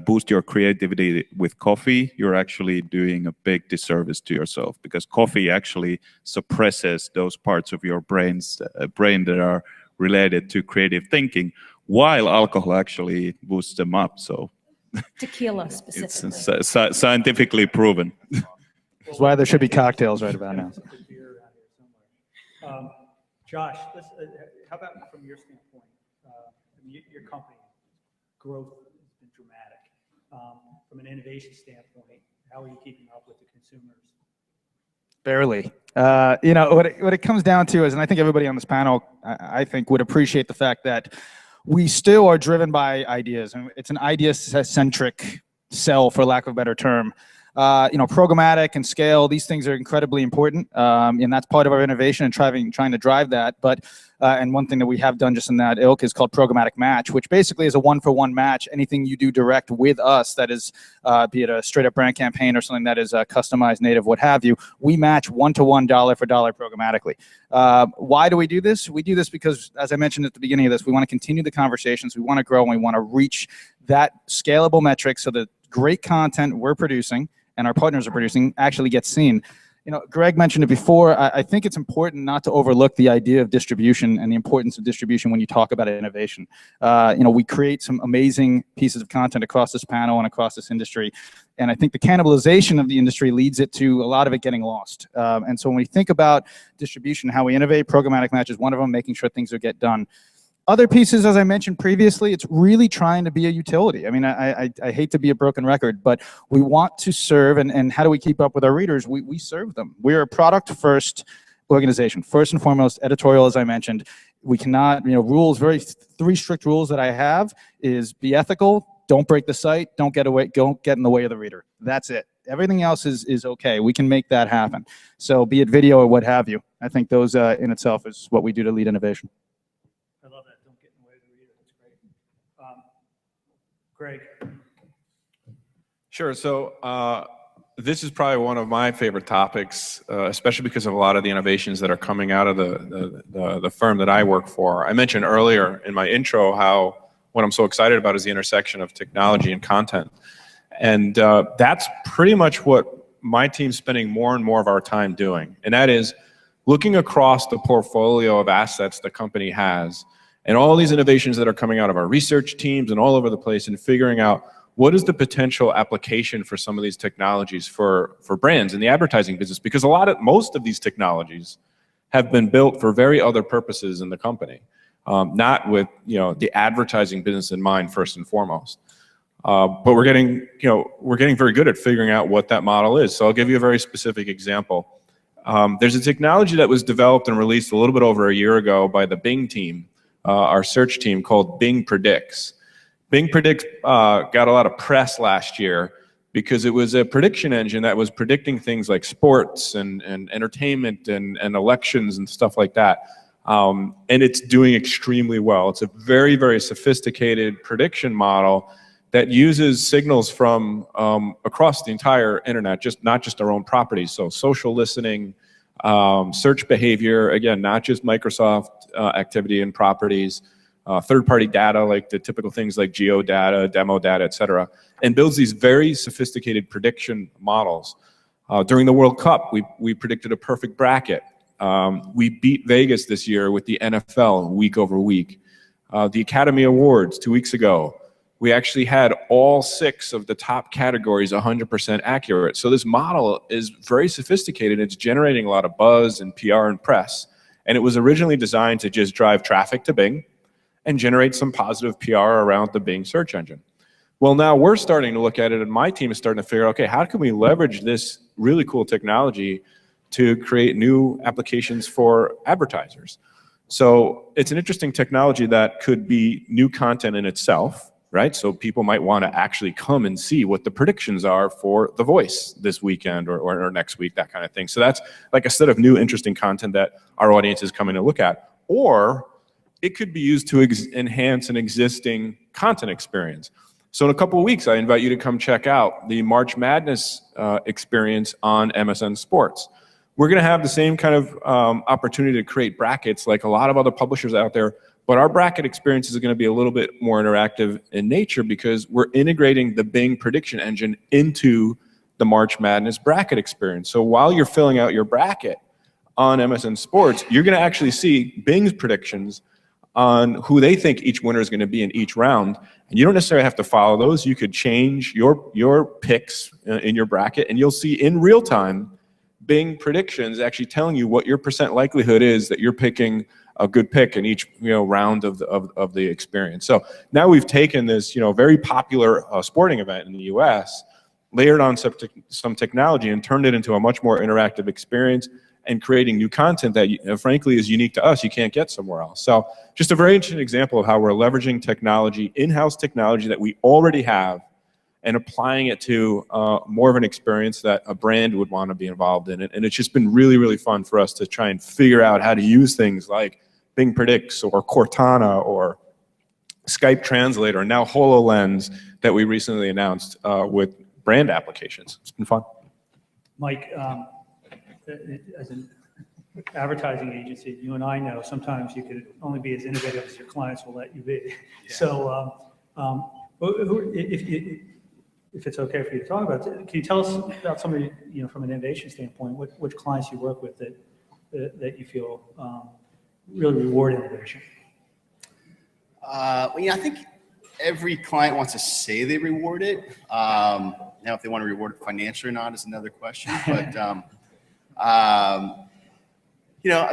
Speaker 2: boost your creativity with coffee, you're actually doing a big disservice to yourself, because coffee actually suppresses those parts of your brain that are related to creative thinking, while alcohol actually boosts them up. So
Speaker 6: Tequila specifically.
Speaker 2: it's scientifically proven.
Speaker 4: That's why there should be cocktails right about now.
Speaker 1: Beer around here somewhere. Josh, how about from your standpoint? Your company growth has been dramatic. From an innovation standpoint, how are you keeping up with the consumers?
Speaker 4: Barely. What it comes down to is, and I think everybody on this panel, I think, would appreciate the fact that we still are driven by ideas, and it's an idea-centric sell, for lack of a better term. Programmatic and scale, these things are incredibly important, and that's part of our innovation and trying to drive that. But and one thing that we have done just in that ilk is called programmatic match, which basically is a one-for-one match. Anything you do direct with us, that is, be it a straight-up brand campaign or something that is customized, native, what have you, we match one-to-one, dollar for dollar programmatically. Why do we do this? We do this because, as I mentioned at the beginning of this, we want to continue the conversations, we want to grow, and we want to reach that scalable metric so that great content we're producing and our partners are producing actually gets seen. Greg mentioned it before. I think it's important not to overlook the idea of distribution and the importance of distribution when you talk about innovation. We create some amazing pieces of content across this panel and across this industry, and I think the cannibalization of the industry leads it to a lot of it getting lost. And so when we think about distribution, how we innovate, programmatic match is one of them, making sure things get done. Other pieces, as I mentioned previously, it's really trying to be a utility. I mean, I hate to be a broken record, but we want to serve, and how do we keep up with our readers? We serve them. We're a product-first organization. First and foremost, editorial, as I mentioned. We cannot, rules, three strict rules that I have is be ethical, don't break the site, don't get in the way of the reader. That's it. Everything else is okay. We can make that happen. So be it video or what have you. I think those in itself is what we do to lead innovation.
Speaker 1: I love that. Don't get in the way of the reader. That's great. Greg.
Speaker 3: Sure. So this is probably one of my favorite topics, especially because of a lot of the innovations that are coming out of the firm that I work for. I mentioned earlier in my intro how what I'm so excited about is the intersection of technology and content. And that's pretty much what my team's spending more and more of our time doing. And that is looking across the portfolio of assets the company has and all these innovations that are coming out of our research teams and all over the place, and figuring out what is the potential application for some of these technologies for brands in the advertising business, because most of these technologies have been built for very other purposes in the company. not with the advertising business in mind first and foremost. But we're getting very good at figuring out what that model is. So I'll give you a very specific example. There's a technology that was developed and released a little bit over a year ago by the Bing team, our search team, called Bing Predicts. Bing Predicts got a lot of press last year because it was a prediction engine that was predicting things like sports and entertainment and elections and stuff like that. And it's doing extremely well. It's a very, very sophisticated prediction model that uses signals from across the entire internet, not just our own properties. So social listening, search behavior, again, not just Microsoft activity and properties, third-party data like the typical things like geo data, demo data, et cetera, and builds these very sophisticated prediction models. During the World Cup, we predicted a perfect bracket. We beat Vegas this year with the NFL week over week. The Academy Awards 2 weeks ago, we actually had all 6 of the top categories 100% accurate. So this model is very sophisticated. It's generating a lot of buzz and PR and press. And it was originally designed to just drive traffic to Bing and generate some positive PR around the Bing search engine. Well, now we're starting to look at it, and my team is starting to figure out, okay, how can we leverage this really cool technology to create new applications for advertisers? So it's an interesting technology that could be new content in itself, right? So people might want to actually come and see what the predictions are for The Voice this weekend or next week, that kind of thing. So that's like a set of new interesting content that our audience is coming to look at. Or it could be used to enhance an existing content experience. So in a couple of weeks, I invite you to come check out the March Madness experience on MSN Sports. We're going to have the same kind of opportunity to create brackets like a lot of other publishers out there, but our bracket experience is going to be a little bit more interactive in nature because we're integrating the Bing prediction engine into the March Madness bracket experience. So while you're filling out your bracket on MSN Sports, you're going to actually see Bing's predictions on who they think each winner is going to be in each round. And you don't necessarily have to follow those. You could change your picks in your bracket, and you'll see in real time Bing predictions actually telling you what your percent likelihood is that you're picking a good pick in each round of the experience. So now we've taken this very popular sporting event in the U.S., layered on some technology, and turned it into a much more interactive experience, and creating new content that, frankly, is unique to us. You can't get somewhere else. So just a very interesting example of how we're leveraging technology, in-house technology that we already have, and applying it to more of an experience that a brand would want to be involved in. And it's just been really, really fun for us to try and figure out how to use things like Bing Predicts or Cortana or Skype Translator, and now HoloLens that we recently announced with brand applications. It's been fun.
Speaker 1: Mike, as an advertising agency, you and I know sometimes you could only be as innovative as your clients will let you be. Yeah. So if it's okay for you to talk about it, can you tell us about some of from an innovation standpoint, which clients you work with that you feel really reward innovation?
Speaker 5: Well, I think every client wants to say they reward it. Now, if they want to reward it financially or not is another question. But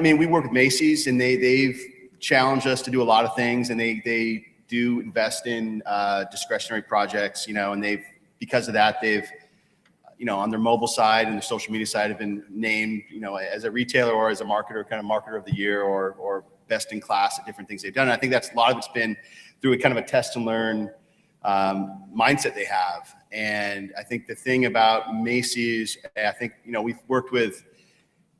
Speaker 5: we work with Macy's, and they've challenged us to do a lot of things, and they do invest in discretionary projects, and because of that, they've, on their mobile side and their social media side have been named, as a retailer or as a marketer, kind of marketer of the year or best in class at different things they've done. And I think that's a lot of it's been through a kind of a test and learn mindset they have. And I think the thing about Macy's, I think, we've worked with,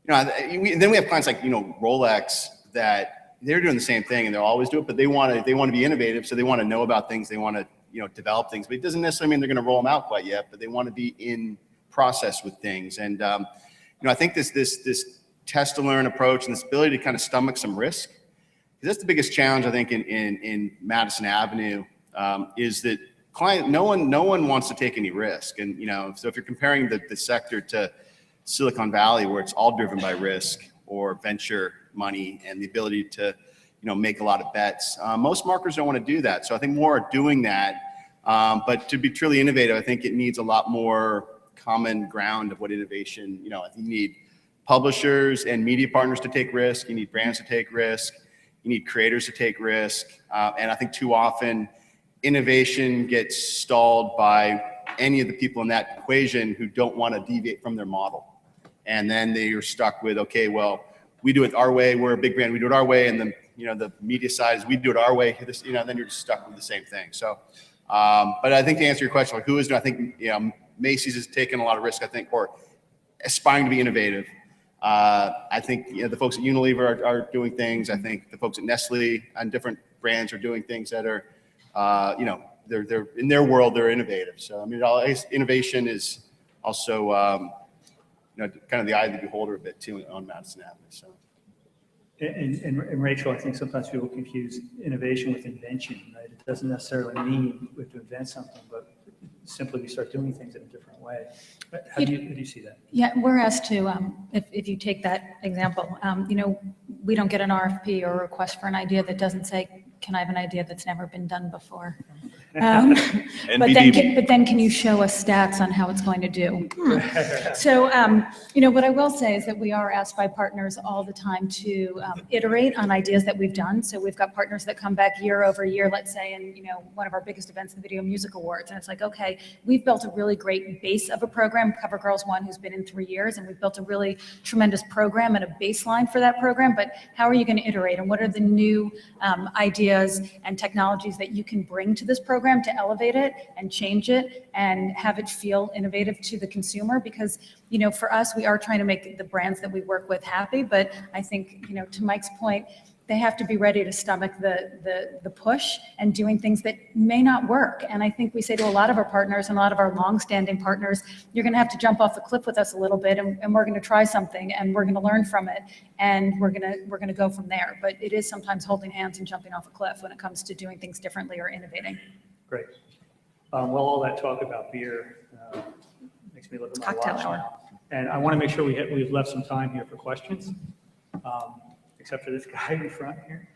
Speaker 5: and then we have clients like, Rolex that they're doing the same thing and they'll always do it, but they want to be innovative. So they want to know about things. They want to, develop things, but it doesn't necessarily mean they're going to roll them out quite yet, but they want to be in process with things. And, I think this test to learn approach and this ability to kind of stomach some risk, because that's the biggest challenge, I think, in Madison Avenue, is that no one wants to take any risk. And, so if you're comparing the sector to Silicon Valley, where it's all driven by risk or venture money and the ability to, make a lot of bets, most marketers don't want to do that. So I think more are doing that. But to be truly innovative, I think it needs a lot more common ground of what innovation, I think you need publishers and media partners to take risk. You need brands to take risk. You need creators to take risk. And I think too often innovation gets stalled by any of the people in that equation who don't want to deviate from their model. And then they're stuck with, okay, well, we do it our way. We're a big brand. We do it our way. And then, the media side is we do it our way. This, then you're just stuck with the same thing. So, but I think to answer your question, like who is, I think, Macy's has taken a lot of risk, I think, or aspiring to be innovative. I think, the folks at Unilever are doing things. I think the folks at Nestle and different brands are doing things that are, they're in their world, they're innovative. So, I mean, innovation is also, kind of the eye of the beholder a bit too on Madison Avenue. So.
Speaker 1: And Rachel, I think sometimes people confuse innovation with invention, right? It doesn't necessarily mean we have to invent something, but simply we start doing things in a different way. How do you see that?
Speaker 6: Yeah, we're asked to, if you take that example, we don't get an RFP or a request for an idea that doesn't say, can I have an idea that's never been done before? But then can you show us stats on how it's going to do? So, what I will say is that we are asked by partners all the time to iterate on ideas that we've done. So we've got partners that come back year over year, let's say in, one of our biggest events, the Video Music Awards. And it's like, okay, we've built a really great base of a program, CoverGirls 1, who's been in 3 years, and we've built a really tremendous program and a baseline for that program. But how are you going to iterate? And what are the new ideas and technologies that you can bring to this program to elevate it and change it and have it feel innovative to the consumer? Because, for us, we are trying to make the brands that we work with happy, but I think, to Mike's point, they have to be ready to stomach the push and doing things that may not work. And I think we say to a lot of our partners and a lot of our longstanding partners, you're going to have to jump off the cliff with us a little bit, and we're going to try something, and we're going to learn from it, and we're going to go from there. But it is sometimes holding hands and jumping off a cliff when it comes to doing things differently or innovating.
Speaker 1: Great. Well, all that talk about beer makes me look at my
Speaker 6: Cocktail
Speaker 1: watch
Speaker 6: hour.
Speaker 1: now. And I want to make sure we've left some time here for questions, except for this guy in front here.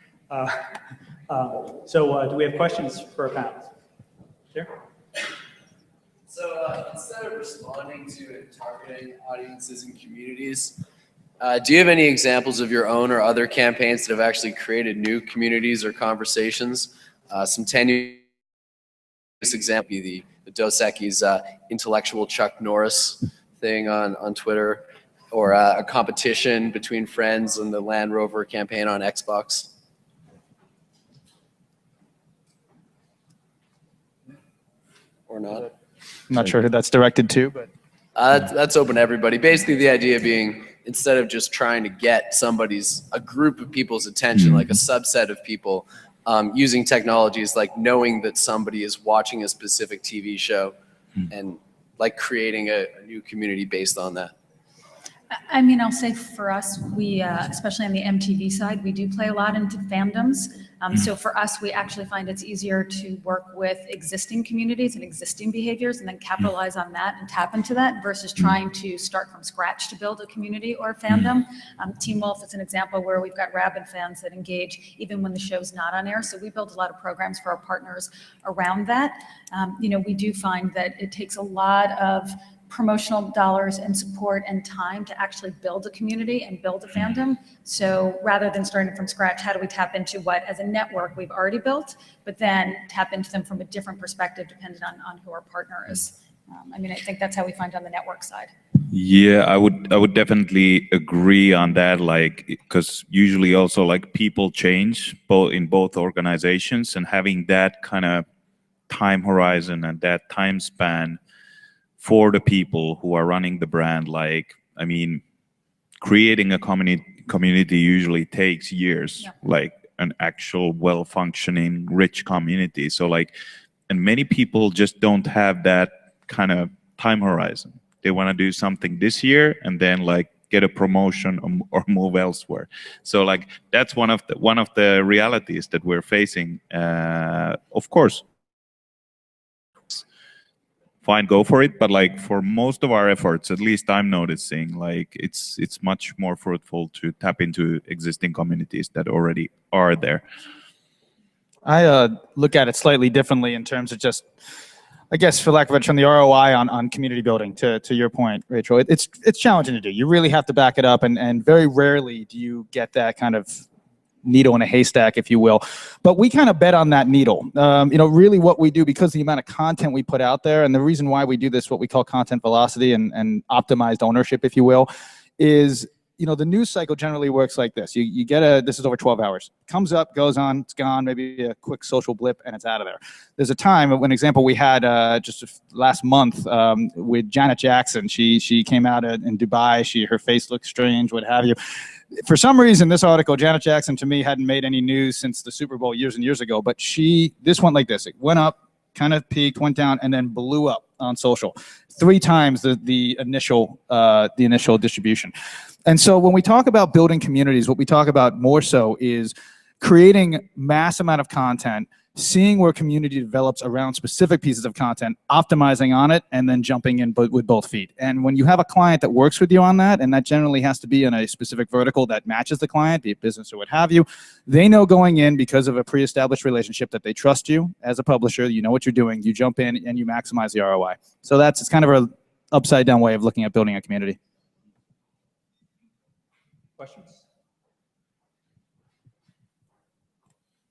Speaker 1: So do we have questions for our panelists? There?
Speaker 7: So instead of responding to and targeting audiences and communities, do you have any examples of your own or other campaigns that have actually created new communities or conversations? Some tenuous example would be the Dos Equis intellectual Chuck Norris thing on Twitter, or a competition between friends and the Land Rover campaign on Xbox. Or not?
Speaker 4: I'm not sure who that's directed to, but
Speaker 7: That's open to everybody. Basically, the idea being, instead of just trying to get a group of people's attention, like a subset of people, using technologies like knowing that somebody is watching a specific TV show and like creating a new community based on that.
Speaker 6: I mean, I'll say for us, we, especially on the MTV side, we do play a lot into fandoms. So for us, we actually find it's easier to work with existing communities and existing behaviors and then capitalize on that and tap into that versus trying to start from scratch to build a community or fandom. Teen Wolf is an example where we've got rabid fans that engage even when the show's not on air. So we build a lot of programs for our partners around that. We do find that it takes a lot of promotional dollars and support and time to actually build a community and build a fandom. So rather than starting from scratch, how do we tap into what as a network we've already built, but then tap into them from a different perspective depending on who our partner is. I think that's how we find on the network side.
Speaker 2: Yeah, I would definitely agree on that, because usually also people change in both organizations, and having that kind of time horizon and that time span for the people who are running the brand, creating a community usually takes years, an actual well-functioning, rich community. So and many people just don't have that kind of time horizon. They want to do something this year and then get a promotion or move elsewhere. So that's one of the realities that we're facing. Of course, fine, go for it. But for most of our efforts, at least I'm noticing, it's much more fruitful to tap into existing communities that already are there.
Speaker 4: I look at it slightly differently in terms of just, I guess, for lack of a term, the ROI on community building. To your point, Rachel, it's challenging to do. You really have to back it up, and very rarely do you get that kind of needle in a haystack, if you will. But we kind of bet on that needle. Really what we do, because the amount of content we put out there, and the reason why we do this, what we call content velocity and optimized ownership, if you will, is the news cycle generally works like this. You get this is over 12 hours. Comes up, goes on, it's gone, maybe a quick social blip, and it's out of there. There's a time, an example we had just last month with Janet Jackson. She came out in Dubai. Her face looked strange, what have you. For some reason, this article, Janet Jackson, to me, hadn't made any news since the Super Bowl years and years ago, but this went like this. It went up, kind of peaked, went down, and then blew up on social. 3 times the initial distribution. And so when we talk about building communities, what we talk about more so is creating mass amount of content, seeing where community develops around specific pieces of content, optimizing on it, and then jumping in with both feet. And when you have a client that works with you on that, and that generally has to be in a specific vertical that matches the client, be it business or what have you, they know going in, because of a pre-established relationship, that they trust you as a publisher, you know what you're doing, you jump in and you maximize the ROI. So it's kind of an upside down way of looking at building a community.
Speaker 1: Questions?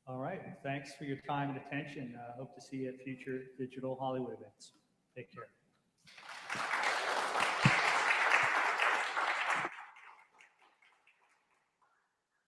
Speaker 1: All right. Thanks for your time and attention. Hope to see you at future digital Hollywood events. Take care.